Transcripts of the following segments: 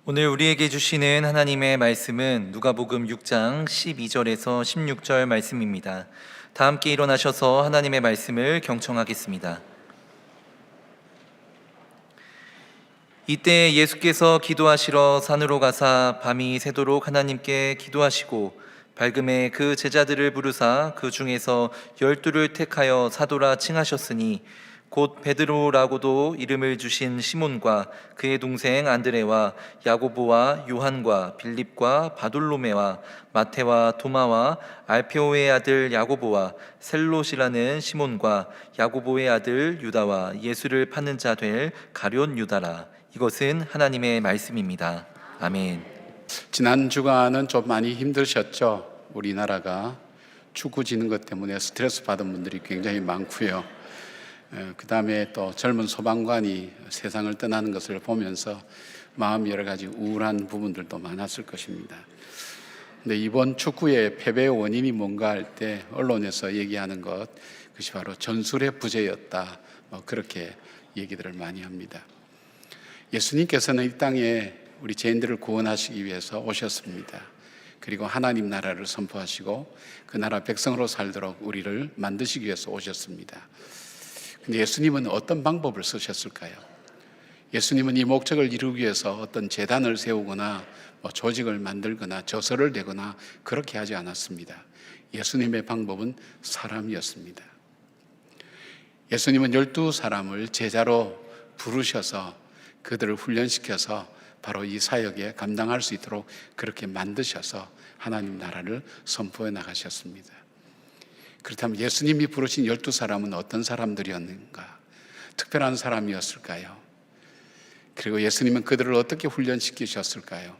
오늘 우리에게 주시는 하나님의 말씀은 누가복음 6장 12절에서 16절 말씀입니다. 다 함께 일어나셔서 하나님의 말씀을 경청하겠습니다. 이때 예수께서 기도하시러 산으로 가사 밤이 새도록 하나님께 기도하시고 밝음에 그 제자들을 부르사 그 중에서 12를 택하여 사도라 칭하셨으니 곧 베드로라고도 이름을 주신 시몬과 그의 동생 안드레와 야고보와 요한과 빌립과 바돌로메와 마테와 도마와 알페오의 아들 야고보와 셀롯이라는 시몬과 야고보의 아들 유다와 예수를 파는 자 될 가룟 유다라. 이것은 하나님의 말씀입니다. 아멘. 지난 주간은 좀 많이 힘드셨죠? 우리나라가 축구 지는 것 때문에 스트레스 받은 분들이 굉장히 많고요. 그 다음에 또 젊은 소방관이 세상을 떠나는 것을 보면서 마음 여러 가지 우울한 부분들도 많았을 것입니다. 근데 이번 축구의 패배의 원인이 뭔가 할 때 언론에서 얘기하는 것, 그것이 바로 전술의 부재였다. 그렇게 얘기들을 많이 합니다. 예수님께서는 이 땅에 우리 죄인들을 구원하시기 위해서 오셨습니다. 그리고 하나님 나라를 선포하시고 그 나라 백성으로 살도록 우리를 만드시기 위해서 오셨습니다. 근데 예수님은 어떤 방법을 쓰셨을까요? 예수님은 이 목적을 이루기 위해서 어떤 제단을 세우거나 조직을 만들거나 저서를 내거나 그렇게 하지 않았습니다. 예수님의 방법은 사람이었습니다. 예수님은 12사람을 제자로 부르셔서 그들을 훈련시켜서 바로 이 사역에 감당할 수 있도록 그렇게 만드셔서 하나님 나라를 선포해 나가셨습니다. 그렇다면 예수님이 부르신 12사람은 어떤 사람들이었는가? 특별한 사람이었을까요? 그리고 예수님은 그들을 어떻게 훈련시키셨을까요?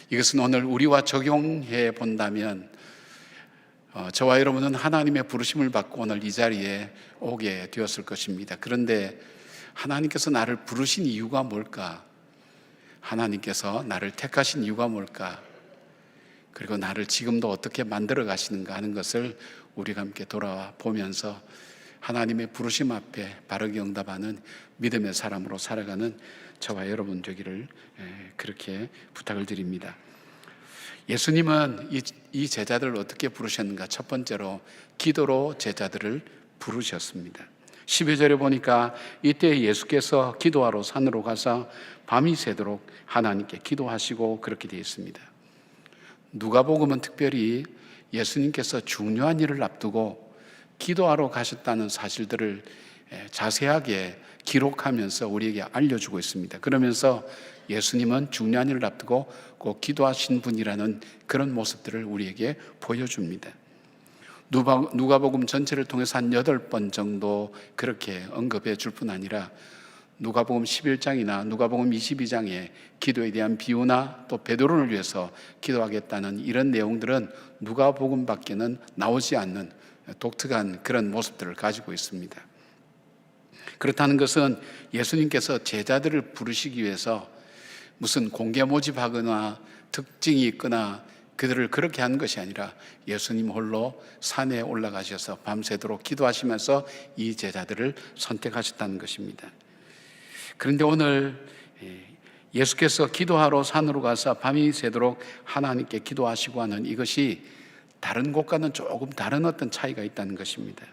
이것은 오늘 우리와 적용해 본다면 저와 여러분은 하나님의 부르심을 받고 오늘 이 자리에 오게 되었을 것입니다. 그런데 하나님께서 나를 부르신 이유가 뭘까? 하나님께서 나를 택하신 이유가 뭘까? 그리고 나를 지금도 어떻게 만들어 가시는가 하는 것을 우리가 함께 돌아와 보면서 하나님의 부르심 앞에 바르게 응답하는 믿음의 사람으로 살아가는 저와 여러분 되기를 그렇게 부탁을 드립니다. 예수님은 이 제자들을 어떻게 부르셨는가? 첫 번째로 기도로 제자들을 부르셨습니다. 12절에 보니까 이때 예수께서 기도하러 산으로 가서 밤이 새도록 하나님께 기도하시고 그렇게 되어 있습니다. 누가복음은 특별히 예수님께서 중요한 일을 앞두고 기도하러 가셨다는 사실들을 자세하게 기록하면서 우리에게 알려주고 있습니다. 그러면서 예수님은 중요한 일을 앞두고 꼭 기도하신 분이라는 그런 모습들을 우리에게 보여줍니다. 누가복음 전체를 통해서 한 8번 정도 그렇게 언급해 줄 뿐 아니라 누가복음 11장이나 누가복음 22장에 기도에 대한 비유나 또 베드로를 위해서 기도하겠다는 이런 내용들은 누가복음 밖에는 나오지 않는 독특한 그런 모습들을 가지고 있습니다. 그렇다는 것은 예수님께서 제자들을 부르시기 위해서 무슨 공개 모집하거나 특징이 있거나 그들을 그렇게 한 것이 아니라 예수님 홀로 산에 올라가셔서 밤새도록 기도하시면서 이 제자들을 선택하셨다는 것입니다. 그런데 오늘 예수께서 기도하러 산으로 가서 밤이 새도록 하나님께 기도하시고 하는 이것이 다른 곳과는 조금 다른 어떤 차이가 있다는 것입니다.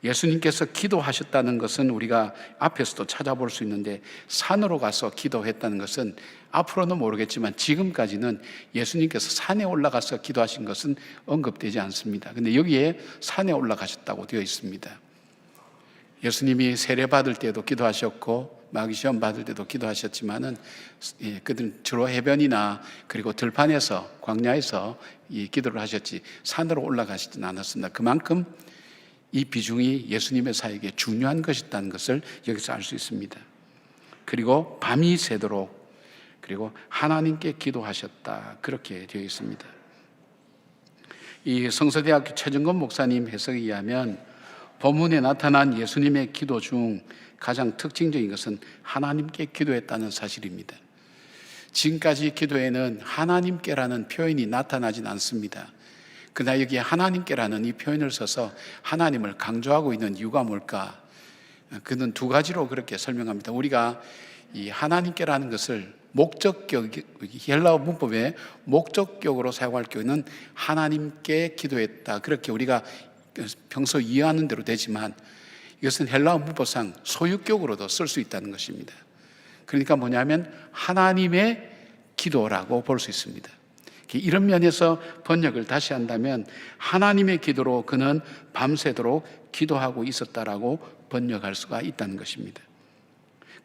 예수님께서 기도하셨다는 것은 우리가 앞에서도 찾아볼 수 있는데 산으로 가서 기도했다는 것은 앞으로는 모르겠지만 지금까지는 예수님께서 산에 올라가서 기도하신 것은 언급되지 않습니다. 그런데 여기에 산에 올라가셨다고 되어 있습니다. 예수님이 세례받을 때도 기도하셨고 마귀시험 받을 때도 기도하셨지만은 그들은 주로 해변이나 그리고 들판에서 광야에서 이 기도를 하셨지 산으로 올라가시지는 않았습니다. 그만큼 이 비중이 예수님의 사역에 중요한 것이었다는 것을 여기서 알 수 있습니다. 그리고 밤이 새도록 그리고 하나님께 기도하셨다 그렇게 되어 있습니다. 이 성서대학교 최정건 목사님 해석에 의하면 본문에 나타난 예수님의 기도 중 가장 특징적인 것은 하나님께 기도했다는 사실입니다. 지금까지 기도에는 하나님께라는 표현이 나타나진 않습니다. 그러나 여기에 하나님께라는 이 표현을 써서 하나님을 강조하고 있는 이유가 뭘까? 그는 두 가지로 그렇게 설명합니다. 우리가 이 하나님께라는 것을 목적격, 헬라어 문법에 목적격으로 사용할 경우는 하나님께 기도했다. 그렇게 우리가 평소 이해하는 대로 되지만 이것은 헬라어 문법상 소유격으로도 쓸 수 있다는 것입니다. 그러니까 뭐냐면 하나님의 기도라고 볼 수 있습니다. 이런 면에서 번역을 다시 한다면 하나님의 기도로 그는 밤새도록 기도하고 있었다라고 번역할 수가 있다는 것입니다.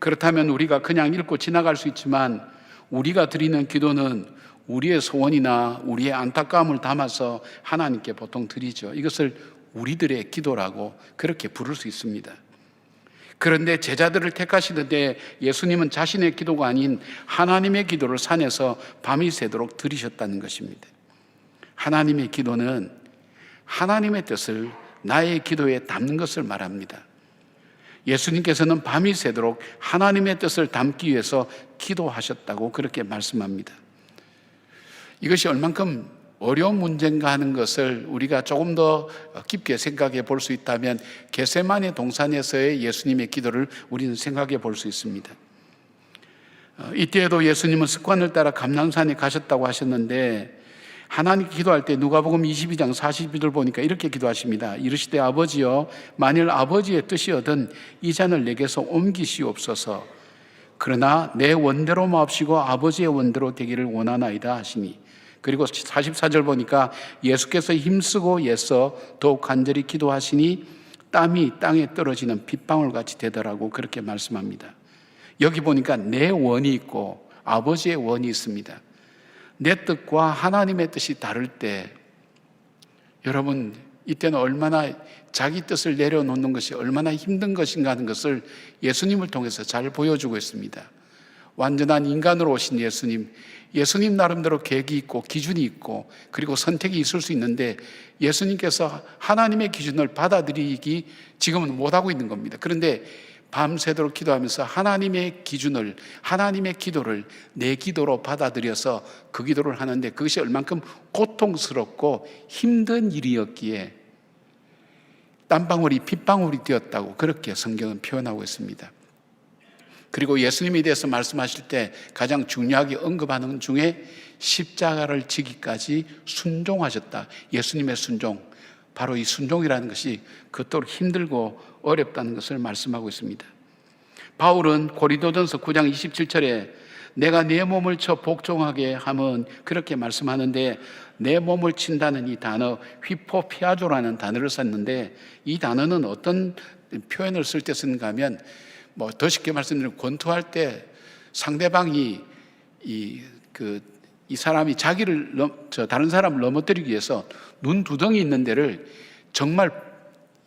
그렇다면 우리가 그냥 읽고 지나갈 수 있지만 우리가 드리는 기도는 우리의 소원이나 우리의 안타까움을 담아서 하나님께 보통 드리죠. 이것을 우리들의 기도라고 그렇게 부를 수 있습니다. 그런데 제자들을 택하시는데 예수님은 자신의 기도가 아닌 하나님의 기도를 산에서 밤이 새도록 드리셨다는 것입니다. 하나님의 기도는 하나님의 뜻을 나의 기도에 담는 것을 말합니다. 예수님께서는 밤이 새도록 하나님의 뜻을 담기 위해서 기도하셨다고 그렇게 말씀합니다. 이것이 얼만큼 어려운 문제인가 하는 것을 우리가 조금 더 깊게 생각해 볼 수 있다면 겟세마네 동산에서의 예수님의 기도를 우리는 생각해 볼 수 있습니다. 이때에도 예수님은 습관을 따라 감람산에 가셨다고 하셨는데 하나님께 기도할 때 누가복음 22장 42절 보니까 이렇게 기도하십니다. 이르시되 아버지여 만일 아버지의 뜻이거든 이 잔을 내게서 옮기시옵소서. 그러나 내 원대로 마옵시고 아버지의 원대로 되기를 원하나이다 하시니. 그리고 44절 보니까 예수께서 힘쓰고 애써 더욱 간절히 기도하시니 땀이 땅에 떨어지는 빗방울 같이 되더라고 그렇게 말씀합니다. 여기 보니까 내 원이 있고 아버지의 원이 있습니다. 내 뜻과 하나님의 뜻이 다를 때 여러분 이때는 얼마나 자기 뜻을 내려놓는 것이 얼마나 힘든 것인가 하는 것을 예수님을 통해서 잘 보여주고 있습니다. 완전한 인간으로 오신 예수님 나름대로 계획이 있고 기준이 있고 그리고 선택이 있을 수 있는데 예수님께서 하나님의 기준을 받아들이기 지금은 못하고 있는 겁니다. 그런데 밤새도록 기도하면서 하나님의 기준을, 하나님의 기도를 내 기도로 받아들여서 그 기도를 하는데 그것이 얼만큼 고통스럽고 힘든 일이었기에 땀방울이 빗방울이 되었다고 그렇게 성경은 표현하고 있습니다. 그리고 예수님에 대해서 말씀하실 때 가장 중요하게 언급하는 중에 십자가를 지기까지 순종하셨다. 예수님의 순종, 바로 이 순종이라는 것이 그토록 힘들고 어렵다는 것을 말씀하고 있습니다. 바울은 고린도전서 9장 27절에 내가 내 몸을 쳐 복종하게 함은 그렇게 말씀하는데 내 몸을 친다는 이 단어 휘포피아조라는 단어를 썼는데 이 단어는 어떤 표현을 쓸 때 쓰는가 하면 더 쉽게 말씀드리면 권투할 때 상대방이 이 사람이 다른 사람을 넘어뜨리기 위해서 눈 두덩이 있는 데를 정말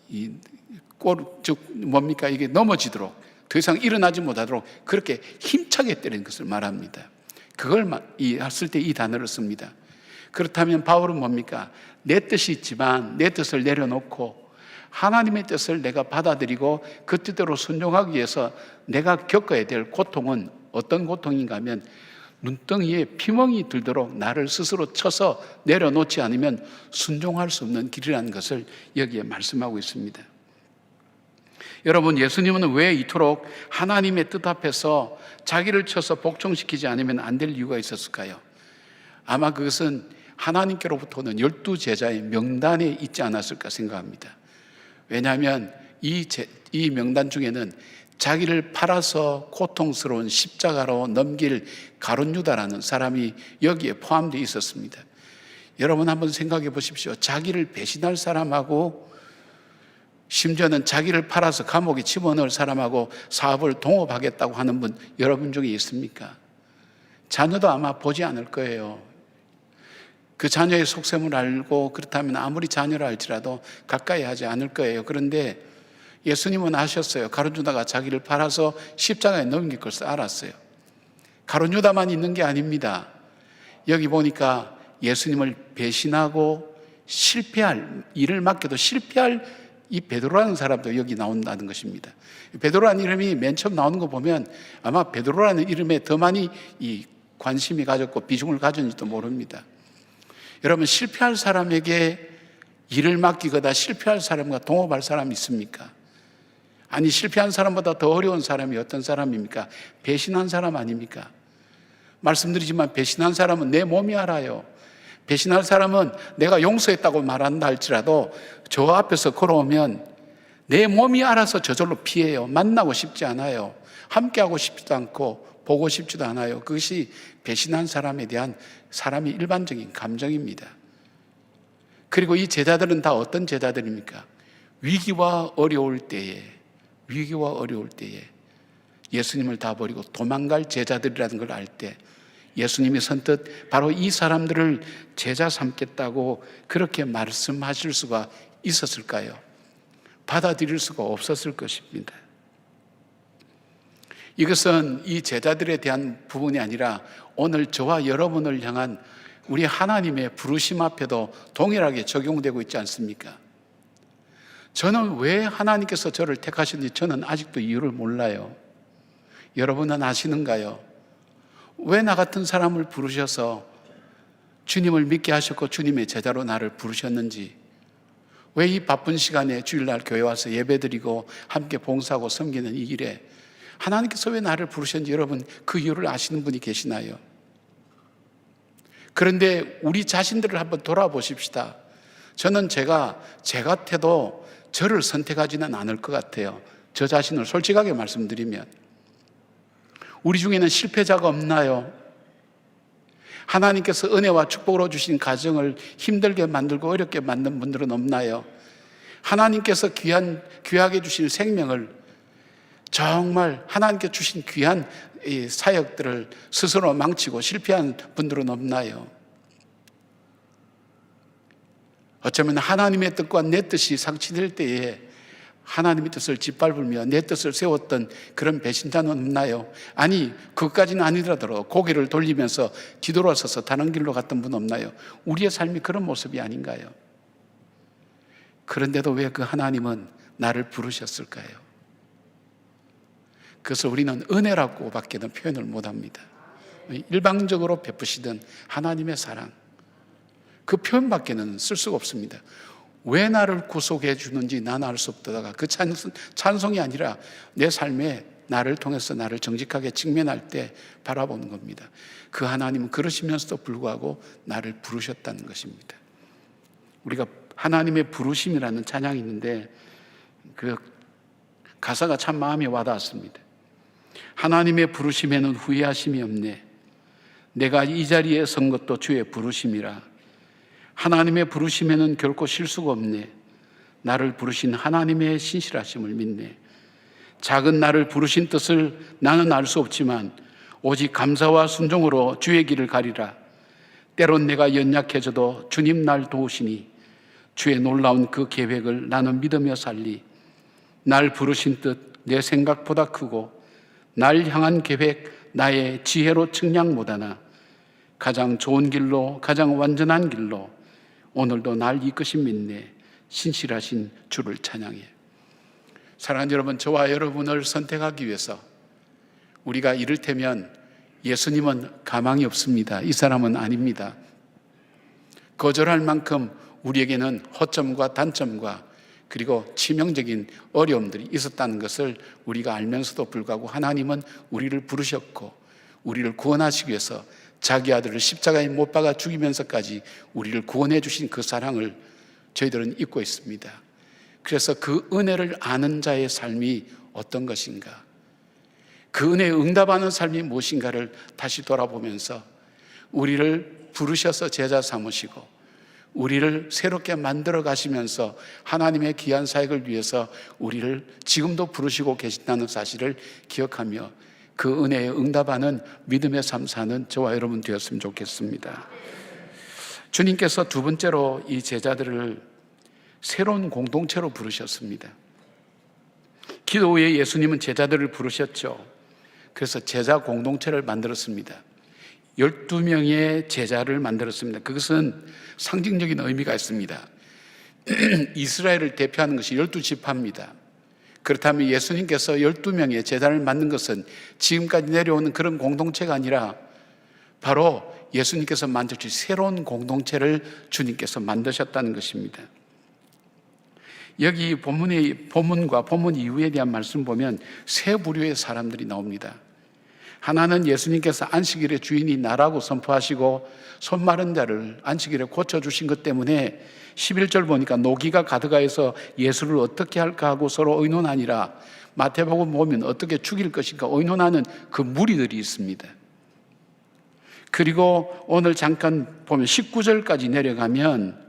이게 넘어지도록 더 이상 일어나지 못하도록 그렇게 힘차게 때리는 것을 말합니다. 그걸 했을 때 이 단어를 씁니다. 그렇다면 바울은 뭡니까? 내 뜻이 있지만 내 뜻을 내려놓고 하나님의 뜻을 내가 받아들이고 그 뜻대로 순종하기 위해서 내가 겪어야 될 고통은 어떤 고통인가 하면 눈덩이에 피멍이 들도록 나를 스스로 쳐서 내려놓지 않으면 순종할 수 없는 길이라는 것을 여기에 말씀하고 있습니다. 여러분, 예수님은 왜 이토록 하나님의 뜻 앞에서 자기를 쳐서 복종시키지 않으면 안 될 이유가 있었을까요? 아마 그것은 하나님께로부터는 12제자의 명단에 있지 않았을까 생각합니다. 왜냐하면 이 명단 중에는 자기를 팔아서 고통스러운 십자가로 넘길 가룟 유다라는 사람이 여기에 포함되어 있었습니다. 여러분 한번 생각해 보십시오. 자기를 배신할 사람하고 심지어는 자기를 팔아서 감옥에 집어넣을 사람하고 사업을 동업하겠다고 하는 분 여러분 중에 있습니까? 자녀도 아마 보지 않을 거예요. 그 자녀의 속셈을 알고 그렇다면 아무리 자녀를 알지라도 가까이 하지 않을 거예요. 그런데 예수님은 아셨어요. 가룟 유다가 자기를 팔아서 십자가에 넘길 것을 알았어요. 가룟 유다만 있는 게 아닙니다. 여기 보니까 예수님을 배신하고 실패할, 일을 맡겨도 실패할 이 베드로라는 사람도 여기 나온다는 것입니다. 베드로라는 이름이 맨 처음 나오는 거 보면 아마 베드로라는 이름에 더 많이 이 관심이 가졌고 비중을 가졌는지도 모릅니다. 여러분, 실패할 사람에게 일을 맡기거나 실패할 사람과 동업할 사람이 있습니까? 아니, 실패한 사람보다 더 어려운 사람이 어떤 사람입니까? 배신한 사람 아닙니까? 말씀드리지만 배신한 사람은 내 몸이 알아요. 배신할 사람은 내가 용서했다고 말한다 할지라도 저 앞에서 걸어오면 내 몸이 알아서 저절로 피해요. 만나고 싶지 않아요. 함께하고 싶지도 않고 보고 싶지도 않아요. 그것이 배신한 사람에 대한 사람의 일반적인 감정입니다. 그리고 이 제자들은 다 어떤 제자들입니까? 위기와 어려울 때에 예수님을 다 버리고 도망갈 제자들이라는 걸 알 때 예수님이 선뜻 바로 이 사람들을 제자 삼겠다고 그렇게 말씀하실 수가 있었을까요? 받아들일 수가 없었을 것입니다. 이것은 이 제자들에 대한 부분이 아니라 오늘 저와 여러분을 향한 우리 하나님의 부르심 앞에도 동일하게 적용되고 있지 않습니까? 저는 왜 하나님께서 저를 택하셨는지 저는 아직도 이유를 몰라요. 여러분은 아시는가요? 왜 나 같은 사람을 부르셔서 주님을 믿게 하셨고 주님의 제자로 나를 부르셨는지, 왜 이 바쁜 시간에 주일날 교회 와서 예배드리고 함께 봉사하고 섬기는 이 길에 하나님께서 왜 나를 부르셨는지 여러분 그 이유를 아시는 분이 계시나요? 그런데 우리 자신들을 한번 돌아보십시다. 저는 제가 제 같아도 저를 선택하지는 않을 것 같아요. 저 자신을 솔직하게 말씀드리면 우리 중에는 실패자가 없나요? 하나님께서 은혜와 축복으로 주신 가정을 힘들게 만들고 어렵게 만든 분들은 없나요? 하나님께서 귀하게 주신 생명을 정말 하나님께 주신 귀한 이 사역들을 스스로 망치고 실패한 분들은 없나요? 어쩌면 하나님의 뜻과 내 뜻이 상치될 때에 하나님의 뜻을 짓밟으며 내 뜻을 세웠던 그런 배신자는 없나요? 아니, 그것까지는 아니더라도 고개를 돌리면서 뒤돌아서서 다른 길로 갔던 분 없나요? 우리의 삶이 그런 모습이 아닌가요? 그런데도 왜 그 하나님은 나를 부르셨을까요? 그것을 우리는 은혜라고 밖에는 표현을 못합니다. 일방적으로 베푸시던 하나님의 사랑, 그 표현밖에는 쓸 수가 없습니다. 왜 나를 구속해 주는지 나는 알 수 없다가 그 찬송이 아니라 내 삶에 나를 통해서 나를 정직하게 직면할 때 바라보는 겁니다. 그 하나님은 그러시면서도 불구하고 나를 부르셨다는 것입니다. 우리가 하나님의 부르심이라는 찬양이 있는데 그 가사가 참 마음에 와닿았습니다. 하나님의 부르심에는 후회하심이 없네. 내가 이 자리에 선 것도 주의 부르심이라. 하나님의 부르심에는 결코 실수가 없네. 나를 부르신 하나님의 신실하심을 믿네. 작은 나를 부르신 뜻을 나는 알 수 없지만 오직 감사와 순종으로 주의 길을 가리라. 때론 내가 연약해져도 주님 날 도우시니 주의 놀라운 그 계획을 나는 믿으며 살리. 날 부르신 뜻 내 생각보다 크고 날 향한 계획 나의 지혜로 측량 못하나 가장 좋은 길로 가장 완전한 길로 오늘도 날 이끄신 믿네. 신실하신 주를 찬양해. 사랑하는 여러분, 저와 여러분을 선택하기 위해서 우리가 이를테면 예수님은 가망이 없습니다. 이 사람은 아닙니다. 거절할 만큼 우리에게는 허점과 단점과 그리고 치명적인 어려움들이 있었다는 것을 우리가 알면서도 불구하고 하나님은 우리를 부르셨고 우리를 구원하시기 위해서 자기 아들을 십자가에 못 박아 죽이면서까지 우리를 구원해 주신 그 사랑을 저희들은 잊고 있습니다. 그래서 그 은혜를 아는 자의 삶이 어떤 것인가, 그 은혜에 응답하는 삶이 무엇인가를 다시 돌아보면서 우리를 부르셔서 제자 삼으시고 우리를 새롭게 만들어 가시면서 하나님의 귀한 사역을 위해서 우리를 지금도 부르시고 계신다는 사실을 기억하며 그 은혜에 응답하는 믿음의 삶 사는 저와 여러분 되었으면 좋겠습니다. 주님께서 두 번째로 이 제자들을 새로운 공동체로 부르셨습니다. 기도 후에 예수님은 제자들을 부르셨죠. 그래서 제자 공동체를 만들었습니다. 12명의 제자를 만들었습니다. 그것은 상징적인 의미가 있습니다. 이스라엘을 대표하는 것이 12지파입니다. 그렇다면 예수님께서 12명의 제자를 만든 것은 지금까지 내려오는 그런 공동체가 아니라 바로 예수님께서 만드신 새로운 공동체를 주님께서 만드셨다는 것입니다. 여기 본문과 본문 이후에 대한 말씀 보면 세 부류의 사람들이 나옵니다. 하나는 예수님께서 안식일의 주인이 나라고 선포하시고 손 마른 자를 안식일에 고쳐주신 것 때문에 11절 보니까 노기가 가득하여서 예수를 어떻게 할까 하고 서로 의논하니라. 마태복음 보면 어떻게 죽일 것인가 의논하는 그 무리들이 있습니다. 그리고 오늘 잠깐 보면 19절까지 내려가면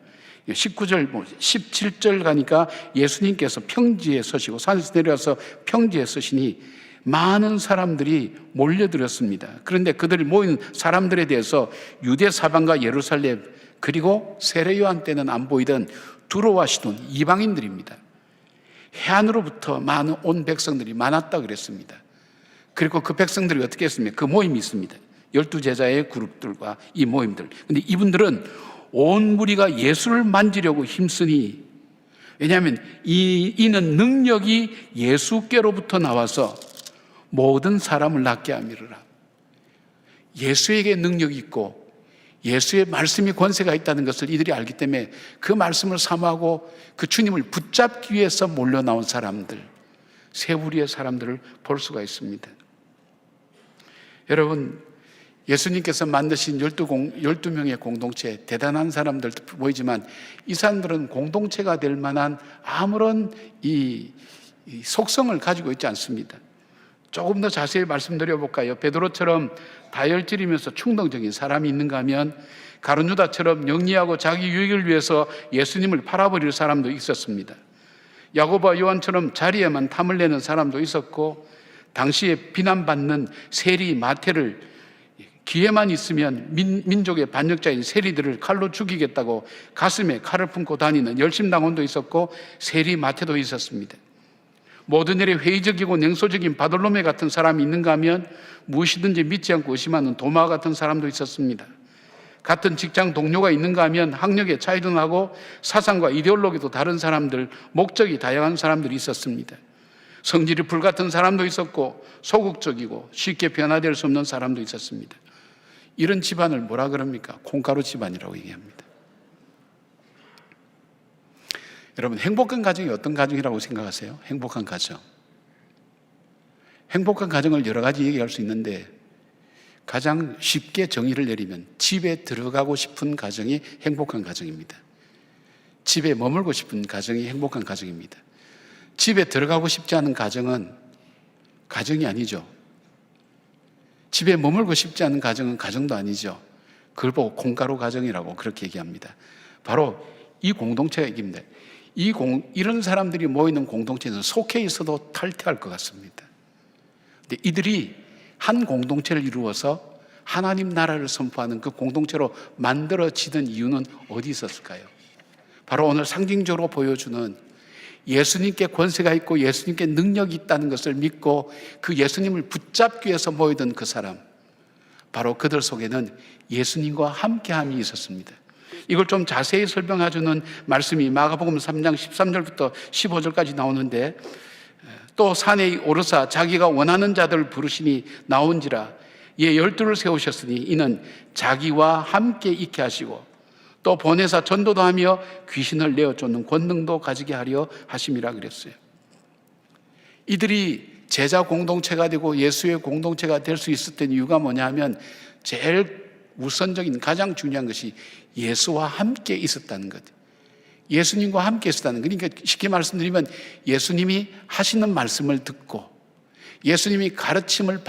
19절, 17절 가니까 예수님께서 평지에 서시고 산에서 내려와서 평지에 서시니 많은 사람들이 몰려들었습니다. 그런데 그들이 모인 사람들에 대해서 유대 사방과 예루살렘 그리고 세례 요한 때는 안 보이던 두로와 시돈 이방인들입니다. 해안으로부터 많은 온 백성들이 많았다 그랬습니다. 그리고 그 백성들이 어떻게 했습니까? 그 모임이 있습니다. 12제자의 그룹들과 이 모임들. 근데 이분들은 온 무리가 예수를 만지려고 힘쓰니, 왜냐하면 이는 능력이 예수께로부터 나와서 모든 사람을 낫게 함이르라. 예수에게 능력이 있고 예수의 말씀이 권세가 있다는 것을 이들이 알기 때문에 그 말씀을 사모하고 그 주님을 붙잡기 위해서 몰려 나온 사람들, 세 무리의 사람들을 볼 수가 있습니다. 여러분, 예수님께서 만드신 12명의 공동체, 대단한 자람들 보이지만 이 사람들은 공동체가 될 만한 아무런 이 속성을 가지고 있지 않습니다. 조금 더 자세히 말씀드려 볼까요? 베드로처럼 다혈질이면서 충동적인 사람이 있는가 하면 가룟유다처럼 영리하고 자기 유익을 위해서 예수님을 팔아버릴 사람도 있었습니다. 야고보와 요한처럼 자리에만 탐을 내는 사람도 있었고, 당시에 비난받는 세리 마태를 기회만 있으면 민족의 반역자인 세리들을 칼로 죽이겠다고 가슴에 칼을 품고 다니는 열심당원도 있었고 세리 마태도 있었습니다. 모든 일에 회의적이고 냉소적인 바돌로메 같은 사람이 있는가 하면 무엇이든지 믿지 않고 의심하는 도마 같은 사람도 있었습니다. 같은 직장 동료가 있는가 하면 학력의 차이도 나고 사상과 이데올로기도 다른 사람들, 목적이 다양한 사람들이 있었습니다. 성질이 불같은 사람도 있었고 소극적이고 쉽게 변화될 수 없는 사람도 있었습니다. 이런 집안을 뭐라 그럽니까? 콩가루 집안이라고 얘기합니다. 여러분, 행복한 가정이 어떤 가정이라고 생각하세요? 행복한 가정. 행복한 가정을 여러 가지 얘기할 수 있는데 가장 쉽게 정의를 내리면 집에 들어가고 싶은 가정이 행복한 가정입니다. 집에 머물고 싶은 가정이 행복한 가정입니다. 집에 들어가고 싶지 않은 가정은 가정이 아니죠. 집에 머물고 싶지 않은 가정은 가정도 아니죠. 그걸 보고 콩가루 가정이라고 그렇게 얘기합니다. 바로 이 공동체가 얘기입니다. 이런 사람들이 모이는 공동체에서 속해 있어도 탈퇴할 것 같습니다. 근데 이들이 한 공동체를 이루어서 하나님 나라를 선포하는 그 공동체로 만들어지던 이유는 어디 있었을까요? 바로 오늘 상징적으로 보여주는 예수님께 권세가 있고 예수님께 능력이 있다는 것을 믿고 그 예수님을 붙잡기 위해서 모이던 그 사람, 바로 그들 속에는 예수님과 함께함이 있었습니다. 이걸 좀 자세히 설명해주는 말씀이 마가복음 3장 13절부터 15절까지 나오는데, 또 산에 오르사 자기가 원하는 자들을 부르시니 나온지라. 예, 12를 세우셨으니 이는 자기와 함께 있게 하시고 또 보내사 전도도 하며 귀신을 내어 쫓는 권능도 가지게 하려 하심이라 그랬어요. 이들이 제자 공동체가 되고 예수의 공동체가 될 수 있었던 이유가 뭐냐 하면 제일 우선적인 가장 중요한 것이 예수와 함께 있었다는 것. 예수님과 함께 있었다는 것. 그러니까 쉽게 말씀드리면 예수님이 하시는 말씀을 듣고 예수님이 가르치는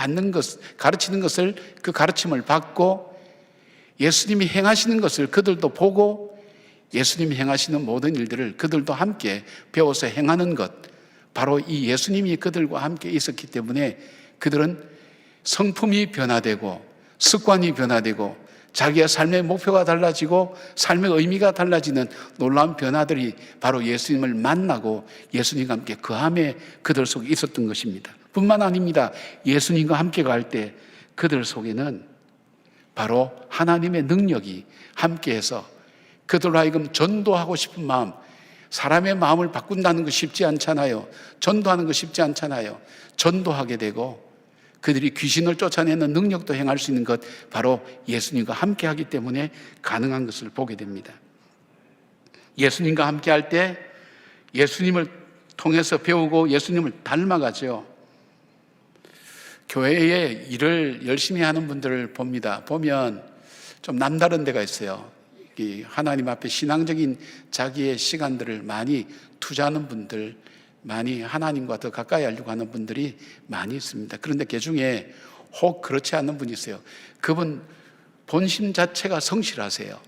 것을 그 가르침을 받고 예수님이 행하시는 것을 그들도 보고 예수님이 행하시는 모든 일들을 그들도 함께 배워서 행하는 것, 바로 이 예수님이 그들과 함께 있었기 때문에 그들은 성품이 변화되고 습관이 변화되고 자기의 삶의 목표가 달라지고 삶의 의미가 달라지는 놀라운 변화들이 바로 예수님을 만나고 예수님과 함께 거함에 그들 속에 있었던 것입니다. 뿐만 아닙니다. 예수님과 함께 갈 때 그들 속에는 바로 하나님의 능력이 함께해서 그들로 하여금 전도하고 싶은 마음, 사람의 마음을 바꾼다는 거 쉽지 않잖아요. 전도하는 거 쉽지 않잖아요. 전도하게 되고 그들이 귀신을 쫓아내는 능력도 행할 수 있는 것, 바로 예수님과 함께 하기 때문에 가능한 것을 보게 됩니다. 예수님과 함께 할 때 예수님을 통해서 배우고 예수님을 닮아가죠. 교회에 일을 열심히 하는 분들을 봅니다. 보면 좀 남다른 데가 있어요. 이 하나님 앞에 신앙적인 자기의 시간들을 많이 투자하는 분들, 많이 하나님과 더 가까이 하려고 하는 분들이 많이 있습니다. 그런데 그 중에 혹 그렇지 않은 분이 있어요. 그분 본심 자체가 성실하세요.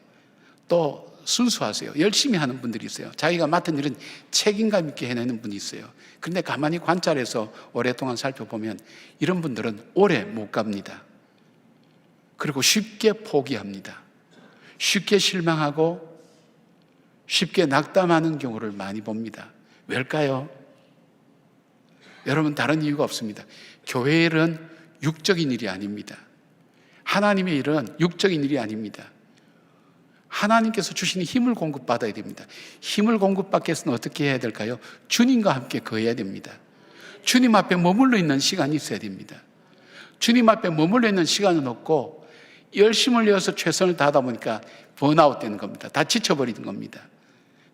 또 순수하세요. 열심히 하는 분들이 있어요. 자기가 맡은 일은 책임감 있게 해내는 분이 있어요. 그런데 가만히 관찰해서 오랫동안 살펴보면 이런 분들은 오래 못 갑니다. 그리고 쉽게 포기합니다. 쉽게 실망하고 쉽게 낙담하는 경우를 많이 봅니다. 왜일까요? 여러분, 다른 이유가 없습니다. 교회 일은 육적인 일이 아닙니다. 하나님의 일은 육적인 일이 아닙니다. 하나님께서 주시는 힘을 공급받아야 됩니다. 힘을 공급받기 위해서는 어떻게 해야 될까요? 주님과 함께 거해야 됩니다. 주님 앞에 머물러 있는 시간이 있어야 됩니다. 주님 앞에 머물러 있는 시간은 없고 열심을 내어서 최선을 다하다 보니까 번아웃 되는 겁니다. 다 지쳐버리는 겁니다.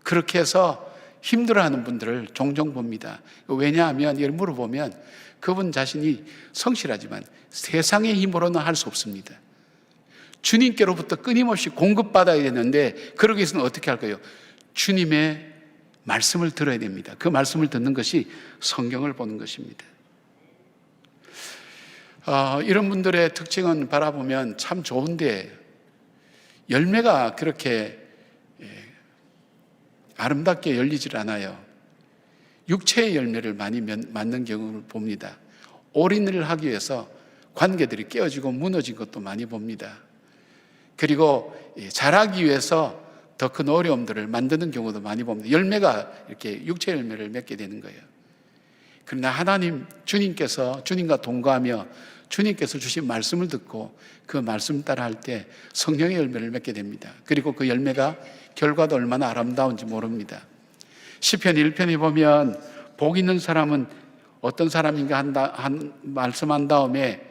그렇게 해서 힘들어하는 분들을 종종 봅니다. 왜냐하면 이걸 물어보면 그분 자신이 성실하지만 세상의 힘으로는 할 수 없습니다. 주님께로부터 끊임없이 공급받아야 되는데 그러기 위해서는 어떻게 할까요? 주님의 말씀을 들어야 됩니다. 그 말씀을 듣는 것이 성경을 보는 것입니다. 이런 분들의 특징은 바라보면 참 좋은데 열매가 그렇게 아름답게 열리질 않아요. 육체의 열매를 많이 맞는 경우를 봅니다. 올인을 하기 위해서 관계들이 깨어지고 무너진 것도 많이 봅니다. 그리고 자라기 위해서 더 큰 어려움들을 만드는 경우도 많이 봅니다. 열매가 이렇게 육체 열매를 맺게 되는 거예요. 그러나 하나님, 주님과 동거하며 주님께서 주신 말씀을 듣고 그 말씀 따라 할 때 성령의 열매를 맺게 됩니다. 그리고 그 열매가 결과도 얼마나 아름다운지 모릅니다. 시편 1편에 보면 복 있는 사람은 어떤 사람인가 말씀한 다음에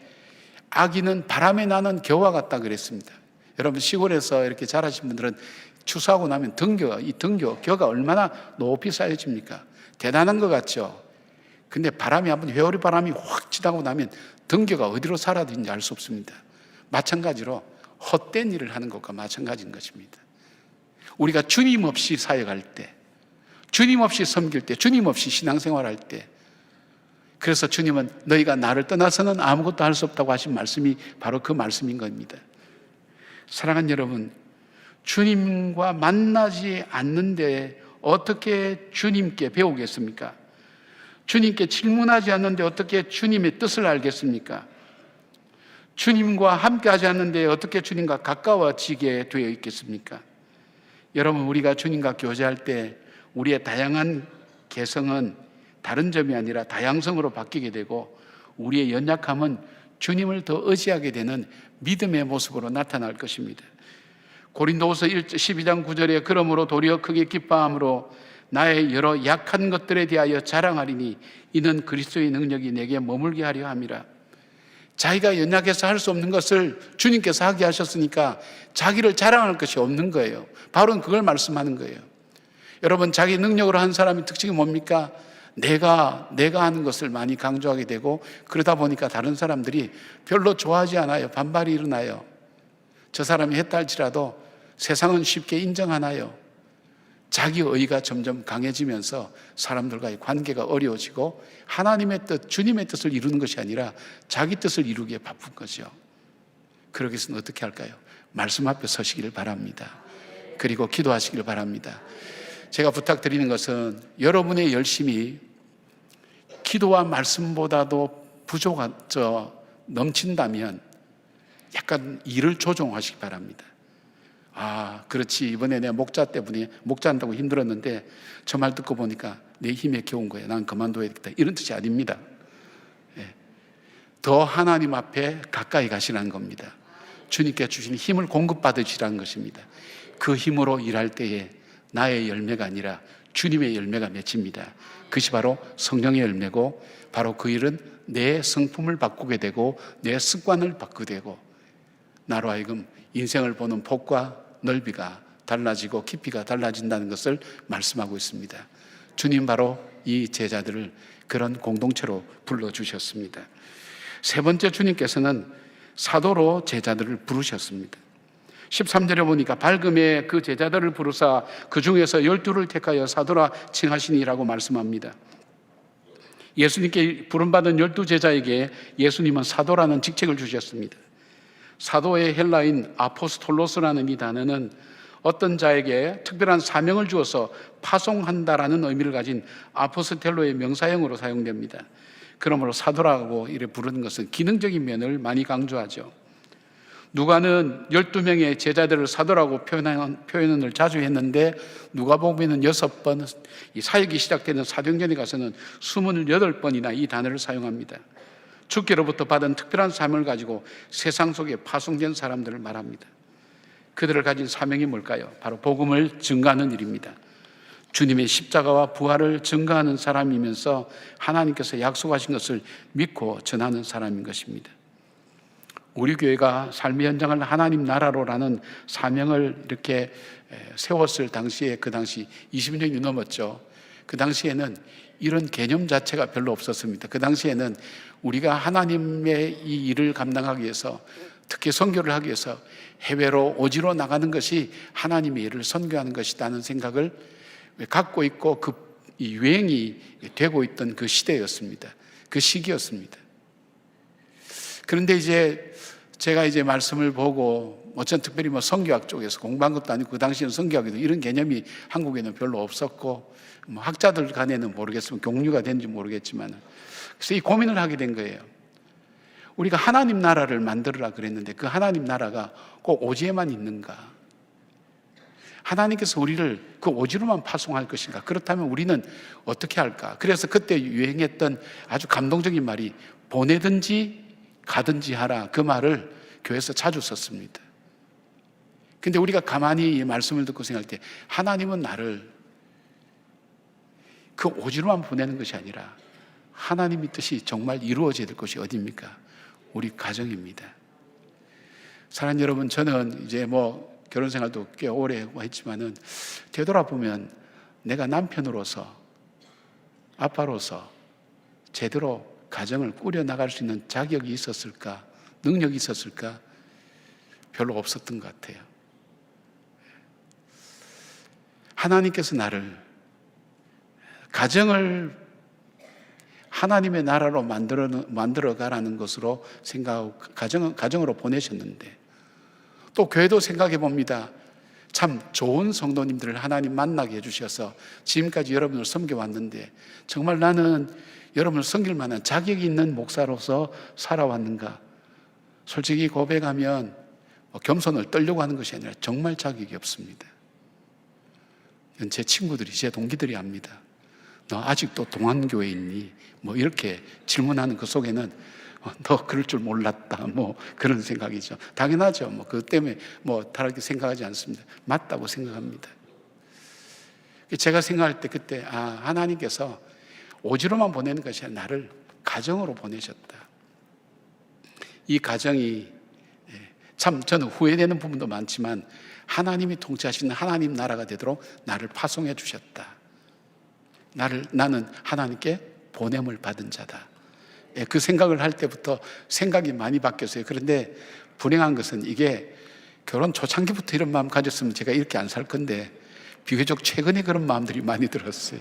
악인은 바람에 나는 겨와 같다 그랬습니다. 여러분, 시골에서 이렇게 자라신 분들은 추수하고 나면 겨가 얼마나 높이 쌓여집니까? 대단한 것 같죠? 근데 바람이 한번 회오리 바람이 확 지나고 나면 등교가 어디로 사라진지 알 수 없습니다. 마찬가지로 헛된 일을 하는 것과 마찬가지인 것입니다. 우리가 주님 없이 사역할 때, 주님 없이 섬길 때, 주님 없이 신앙생활할 때, 그래서 주님은 너희가 나를 떠나서는 아무것도 할 수 없다고 하신 말씀이 바로 그 말씀인 겁니다. 사랑하는 여러분, 주님과 만나지 않는데 어떻게 주님께 배우겠습니까? 주님께 질문하지 않는데 어떻게 주님의 뜻을 알겠습니까? 주님과 함께하지 않는데 어떻게 주님과 가까워지게 되어 있겠습니까? 여러분, 우리가 주님과 교제할 때 우리의 다양한 개성은 다른 점이 아니라 다양성으로 바뀌게 되고 우리의 연약함은 주님을 더 의지하게 되는 믿음의 모습으로 나타날 것입니다. 고린도후서 12장 9절에 그러므로 도리어 크게 기뻐함으로 나의 여러 약한 것들에 대하여 자랑하리니 이는 그리스도의 능력이 내게 머물게 하려 함이라. 자기가 연약해서 할 수 없는 것을 주님께서 하게 하셨으니까 자기를 자랑할 것이 없는 거예요. 바로 그걸 말씀하는 거예요. 여러분, 자기 능력으로 한 사람의 특징이 뭡니까? 내가 하는 것을 많이 강조하게 되고 그러다 보니까 다른 사람들이 별로 좋아하지 않아요. 반발이 일어나요. 저 사람이 했다 할지라도 세상은 쉽게 인정하나요? 자기 의의가 점점 강해지면서 사람들과의 관계가 어려워지고 하나님의 뜻, 주님의 뜻을 이루는 것이 아니라 자기 뜻을 이루기에 바쁜 거죠. 그러기 위해서는 어떻게 할까요? 말씀 앞에 서시기를 바랍니다. 그리고 기도하시기를 바랍니다. 제가 부탁드리는 것은 여러분의 열심이 기도와 말씀보다도 넘친다면 약간 일을 조정하시기 바랍니다. 그렇지, 이번에 내가 목자 때문에 목자 한다고 힘들었는데 저 말 듣고 보니까 내 힘에 겨운 거야. 난 그만둬야겠다. 이런 뜻이 아닙니다. 더 하나님 앞에 가까이 가시라는 겁니다. 주님께 주신 힘을 공급받으시라는 것입니다. 그 힘으로 일할 때에 나의 열매가 아니라 주님의 열매가 맺힙니다. 그것이 바로 성령의 열매고 바로 그 일은 내 성품을 바꾸게 되고 내 습관을 바꾸게 되고 나로 하여금 인생을 보는 폭과 넓이가 달라지고 깊이가 달라진다는 것을 말씀하고 있습니다. 주님 바로 이 제자들을 그런 공동체로 불러주셨습니다. 세 번째, 주님께서는 사도로 제자들을 부르셨습니다. 13절에 보니까 밝음에 그 제자들을 부르사 그 중에서 12를 택하여 사도라 칭하시니라고 말씀합니다. 예수님께 부름받은 12제자에게 예수님은 사도라는 직책을 주셨습니다. 사도의 헬라인 아포스톨로스라는 이 단어는 어떤 자에게 특별한 사명을 주어서 파송한다라는 의미를 가진 아포스텔로의 명사형으로 사용됩니다. 그러므로 사도라고 이렇게 부르는 것은 기능적인 면을 많이 강조하죠. 누가는 12명의 제자들을 사도라고 표현을 자주 했는데 누가복음에는 6번, 이 사역이 시작되는 사도행전에 가서는 28번이나 이 단어를 사용합니다. 주께로부터 받은 특별한 사명을 가지고 세상 속에 파송된 사람들을 말합니다. 그들을 가진 사명이 뭘까요? 바로 복음을 증거하는 일입니다. 주님의 십자가와 부활을 증거하는 사람이면서 하나님께서 약속하신 것을 믿고 전하는 사람인 것입니다. 우리 교회가 삶의 현장을 하나님 나라로라는 사명을 이렇게 세웠을 당시에, 그 당시 20년이 넘었죠. 그 당시에는 이런 개념 자체가 별로 없었습니다. 그 당시에는 우리가 하나님의 이 일을 감당하기 위해서, 특히 선교를 하기 위해서 해외로 오지로 나가는 것이 하나님의 일을 선교하는 것이라는 생각을 갖고 있고 그 유행이 되고 있던 그 시대였습니다. 그 시기였습니다. 그런데 이제 제가 이제 말씀을 보고 어쩐 특별히 선교학 쪽에서 공부한 것도 아니고 그 당시에는 선교학에도 이런 개념이 한국에는 별로 없었고 학자들 간에는 모르겠으면 공유가 된지 모르겠지만, 그래서 이 고민을 하게 된 거예요. 우리가 하나님 나라를 만들어라 그랬는데 그 하나님 나라가 꼭 오지에만 있는가? 하나님께서 우리를 그 오지로만 파송할 것인가? 그렇다면 우리는 어떻게 할까? 그래서 그때 유행했던 아주 감동적인 말이 보내든지 가든지 하라, 그 말을 교회에서 자주 썼습니다. 근데 우리가 가만히 이 말씀을 듣고 생각할 때 하나님은 나를 그 오지로만 보내는 것이 아니라 하나님의 뜻이 정말 이루어져야 될 것이 어디입니까? 우리 가정입니다. 사랑하는 여러분, 저는 이제 결혼 생활도 꽤 오래 했지만은 되돌아보면 내가 남편으로서, 아빠로서 제대로 가정을 꾸려나갈 수 있는 자격이 있었을까? 능력이 있었을까? 별로 없었던 것 같아요. 하나님께서 나를 가정을 하나님의 나라로 만들어 가라는 것으로 생각하고 가정으로 보내셨는데, 또 교회도 생각해 봅니다. 참 좋은 성도님들을 하나님 만나게 해주셔서 지금까지 여러분을 섬겨왔는데 정말 나는 여러분을 섬길 만한 자격이 있는 목사로서 살아왔는가? 솔직히 고백하면 겸손을 떨려고 하는 것이 아니라 정말 자격이 없습니다. 제 친구들이, 제 동기들이 압니다. 너 아직도 동안교회에 있니? 이렇게 질문하는 그 속에는 너 그럴 줄 몰랐다, 그런 생각이죠. 당연하죠. 그것 때문에 다르게 생각하지 않습니다. 맞다고 생각합니다. 제가 생각할 때 그때 하나님께서 오지로만 보내는 것이 아니라 나를 가정으로 보내셨다. 이 가정이 참 저는 후회되는 부분도 많지만 하나님이 통치하시는 하나님 나라가 되도록 나를 파송해 주셨다. 나는 하나님께 보냄을 받은 자다. 그 생각을 할 때부터 생각이 많이 바뀌었어요. 그런데 불행한 것은 이게 결혼 초창기부터 이런 마음 가졌으면 제가 이렇게 안 살 건데 비교적 최근에 그런 마음들이 많이 들었어요.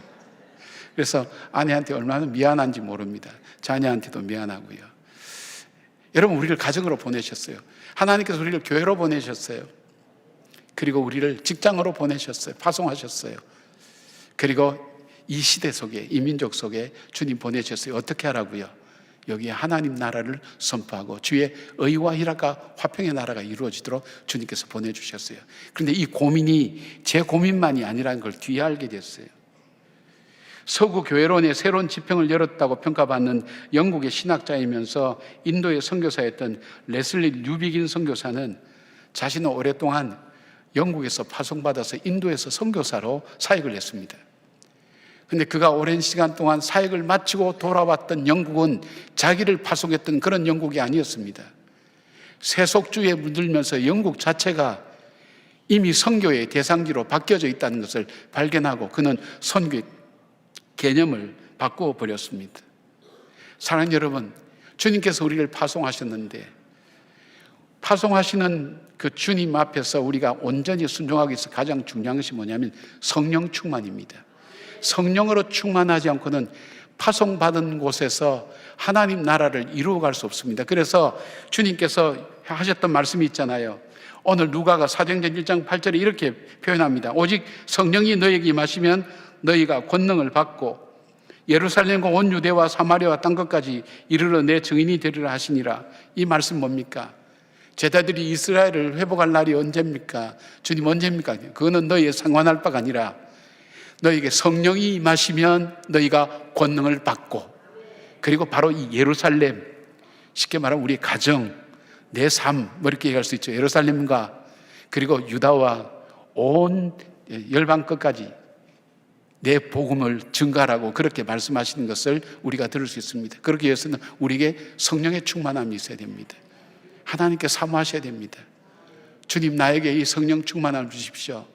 그래서 아내한테 얼마나 미안한지 모릅니다. 자녀한테도 미안하고요. 여러분, 우리를 가정으로 보내셨어요. 하나님께서 우리를 교회로 보내셨어요. 그리고 우리를 직장으로 보내셨어요. 파송하셨어요. 그리고 이 시대 속에, 이 민족 속에 주님 보내셨어요. 어떻게 하라고요? 여기에 하나님 나라를 선포하고 주의 의와 희락과 화평의 나라가 이루어지도록 주님께서 보내주셨어요. 그런데 이 고민이 제 고민만이 아니라는 걸 뒤에 알게 됐어요. 서구 교회론의 새로운 지평을 열었다고 평가받는 영국의 신학자이면서 인도의 선교사였던 레슬리 류비긴 선교사는 자신은 오랫동안 영국에서 파송받아서 인도에서 선교사로 사역을 했습니다. 근데 그가 오랜 시간 동안 사역을 마치고 돌아왔던 영국은 자기를 파송했던 그런 영국이 아니었습니다. 세속주의에 물들면서 영국 자체가 이미 선교의 대상지로 바뀌어져 있다는 것을 발견하고 그는 선교의 개념을 바꾸어 버렸습니다. 사랑하는 여러분, 주님께서 우리를 파송하셨는데, 파송하시는 그 주님 앞에서 우리가 온전히 순종하기 위해서 가장 중요한 것이 뭐냐면 성령 충만입니다. 성령으로 충만하지 않고는 파송받은 곳에서 하나님 나라를 이루어갈 수 없습니다. 그래서 주님께서 하셨던 말씀이 있잖아요. 오늘 누가가 사도행전 1장 8절에 이렇게 표현합니다. 오직 성령이 너희에게 임하시면 너희가 권능을 받고 예루살렘과 온 유대와 사마리아와 땅 끝까지 이르러 내 증인이 되리라 하시니라. 이 말씀 뭡니까? 제자들이 이스라엘을 회복할 날이 언제입니까? 주님 언제입니까? 그거는 너희에 상관할 바가 아니라 너희에게 성령이 임하시면 너희가 권능을 받고, 그리고 바로 이 예루살렘, 쉽게 말하면 우리의 가정, 내 삶, 뭐 이렇게 얘기할 수 있죠. 예루살렘과 그리고 유다와 온 열방 끝까지 내 복음을 증가하라고 그렇게 말씀하시는 것을 우리가 들을 수 있습니다. 그러기 위해서는 우리에게 성령의 충만함이 있어야 됩니다. 하나님께 사모하셔야 됩니다. 주님, 나에게 이 성령 충만함을 주십시오.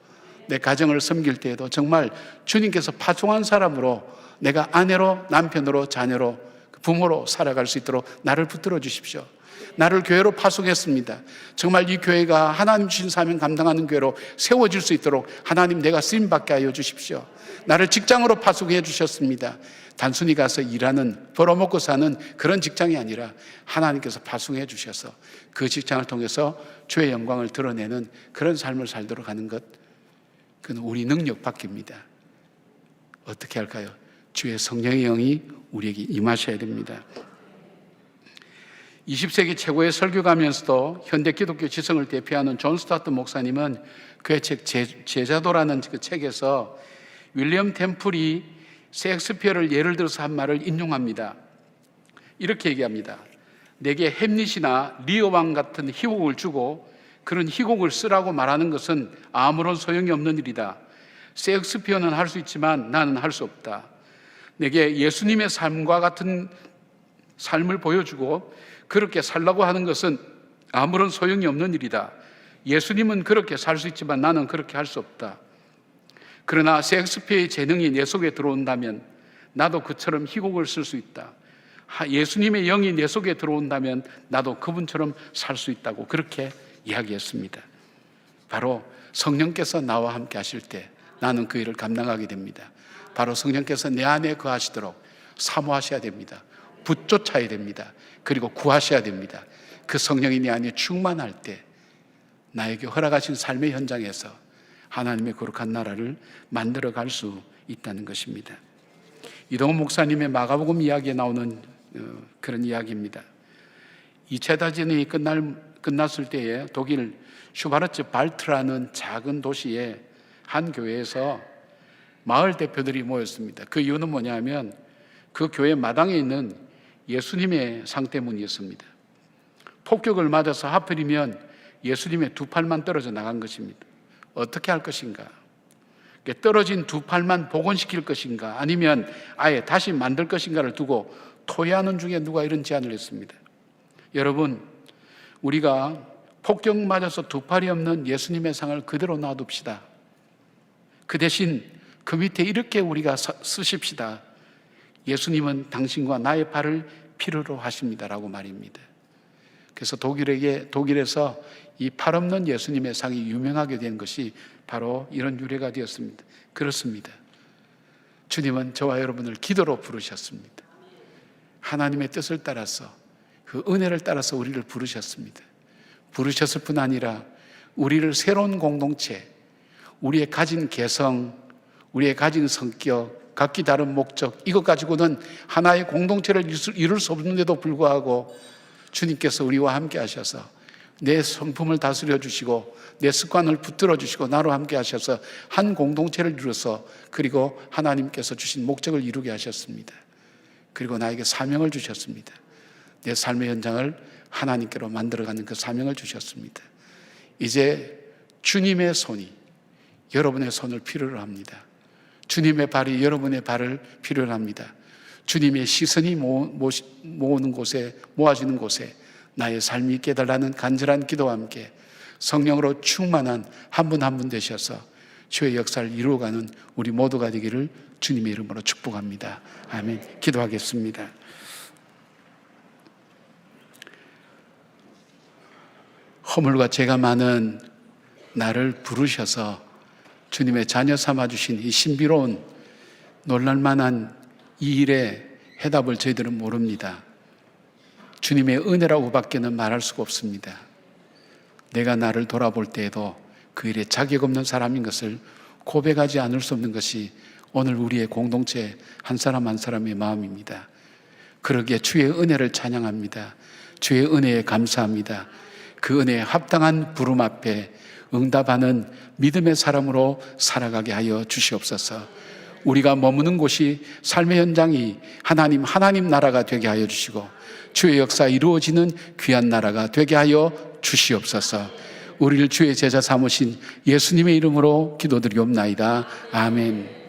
내 가정을 섬길 때에도 정말 주님께서 파송한 사람으로 내가 아내로, 남편으로, 자녀로, 부모로 살아갈 수 있도록 나를 붙들어 주십시오. 나를 교회로 파송했습니다. 정말 이 교회가 하나님 주신 사명 감당하는 교회로 세워질 수 있도록 하나님, 내가 쓰임받게 하여 주십시오. 나를 직장으로 파송해 주셨습니다. 단순히 가서 일하는, 벌어먹고 사는 그런 직장이 아니라 하나님께서 파송해 주셔서 그 직장을 통해서 주의 영광을 드러내는 그런 삶을 살도록 하는 것, 그건 우리 능력 밖입니다. 어떻게 할까요? 주의 성령의 영이 우리에게 임하셔야 됩니다. 20세기 최고의 설교가면서도 현대 기독교 지성을 대표하는 존 스타트 목사님은 그의 책 제자도라는 그 책에서 윌리엄 템플이 셰익스피어를 예를 들어서 한 말을 인용합니다. 이렇게 얘기합니다. 내게 햄릿이나 리어 왕 같은 희곡을 주고 그런 희곡을 쓰라고 말하는 것은 아무런 소용이 없는 일이다. 셰익스피어는 할 수 있지만 나는 할 수 없다. 내게 예수님의 삶과 같은 삶을 보여주고 그렇게 살라고 하는 것은 아무런 소용이 없는 일이다. 예수님은 그렇게 살 수 있지만 나는 그렇게 할 수 없다. 그러나 셰익스피어의 재능이 내 속에 들어온다면 나도 그처럼 희곡을 쓸 수 있다. 예수님의 영이 내 속에 들어온다면 나도 그분처럼 살 수 있다고 그렇게 이야기했습니다. 바로 성령께서 나와 함께 하실 때 나는 그 일을 감당하게 됩니다. 바로 성령께서 내 안에 거하시도록 사모하셔야 됩니다. 붙쫓아야 됩니다. 그리고 구하셔야 됩니다. 그 성령이 내 안에 충만할 때 나에게 허락하신 삶의 현장에서 하나님의 거룩한 나라를 만들어 갈 수 있다는 것입니다. 이동훈 목사님의 마가복음 이야기에 나오는 그런 이야기입니다. 2차 대전이 끝났을 때에 독일 슈바르츠 발트라는 작은 도시의 한 교회에서 마을 대표들이 모였습니다. 그 이유는 뭐냐면 그 교회 마당에 있는 예수님의 상 때문이었습니다. 폭격을 맞아서 하필이면 예수님의 두 팔만 떨어져 나간 것입니다. 어떻게 할 것인가? 떨어진 두 팔만 복원시킬 것인가? 아니면 아예 다시 만들 것인가를 두고 토의하는 중에 누가 이런 제안을 했습니다. 여러분, 우리가 폭격 맞아서 두 팔이 없는 예수님의 상을 그대로 놔둡시다. 그 대신 그 밑에 이렇게 우리가 쓰십시다. 예수님은 당신과 나의 팔을 필요로 하십니다라고 말입니다. 그래서 독일에서 이 팔 없는 예수님의 상이 유명하게 된 것이 바로 이런 유래가 되었습니다. 그렇습니다. 주님은 저와 여러분을 기도로 부르셨습니다. 하나님의 뜻을 따라서, 그 은혜를 따라서 우리를 부르셨습니다. 부르셨을 뿐 아니라 우리를 새로운 공동체, 우리의 가진 개성, 우리의 가진 성격, 각기 다른 목적, 이것 가지고는 하나의 공동체를 이룰 수 없는데도 불구하고 주님께서 우리와 함께 하셔서 내 성품을 다스려 주시고 내 습관을 붙들어 주시고 나로 함께 하셔서 한 공동체를 이루어서, 그리고 하나님께서 주신 목적을 이루게 하셨습니다. 그리고 나에게 사명을 주셨습니다. 내 삶의 현장을 하나님께로 만들어가는 그 사명을 주셨습니다. 이제 주님의 손이 여러분의 손을 필요로 합니다. 주님의 발이 여러분의 발을 필요로 합니다. 주님의 시선이 모으는 곳에, 모아지는 곳에 나의 삶이 있게 해달라는 간절한 기도와 함께 성령으로 충만한 한 분 한 분 되셔서 주의 역사를 이루어가는 우리 모두가 되기를 주님의 이름으로 축복합니다. 아멘. 기도하겠습니다. 허물과 죄가 많은 나를 부르셔서 주님의 자녀 삼아주신 이 신비로운 놀랄만한 이 일의 해답을 저희들은 모릅니다. 주님의 은혜라고 밖에는 말할 수가 없습니다. 내가 나를 돌아볼 때에도 그 일에 자격 없는 사람인 것을 고백하지 않을 수 없는 것이 오늘 우리의 공동체 한 사람 한 사람의 마음입니다. 그러기에 주의 은혜를 찬양합니다. 주의 은혜에 감사합니다. 그 은혜에 합당한 부름 앞에 응답하는 믿음의 사람으로 살아가게 하여 주시옵소서. 우리가 머무는 곳이 삶의 현장이 하나님 나라가 되게 하여 주시고 주의 역사 이루어지는 귀한 나라가 되게 하여 주시옵소서. 우리를 주의 제자 삼으신 예수님의 이름으로 기도드리옵나이다. 아멘.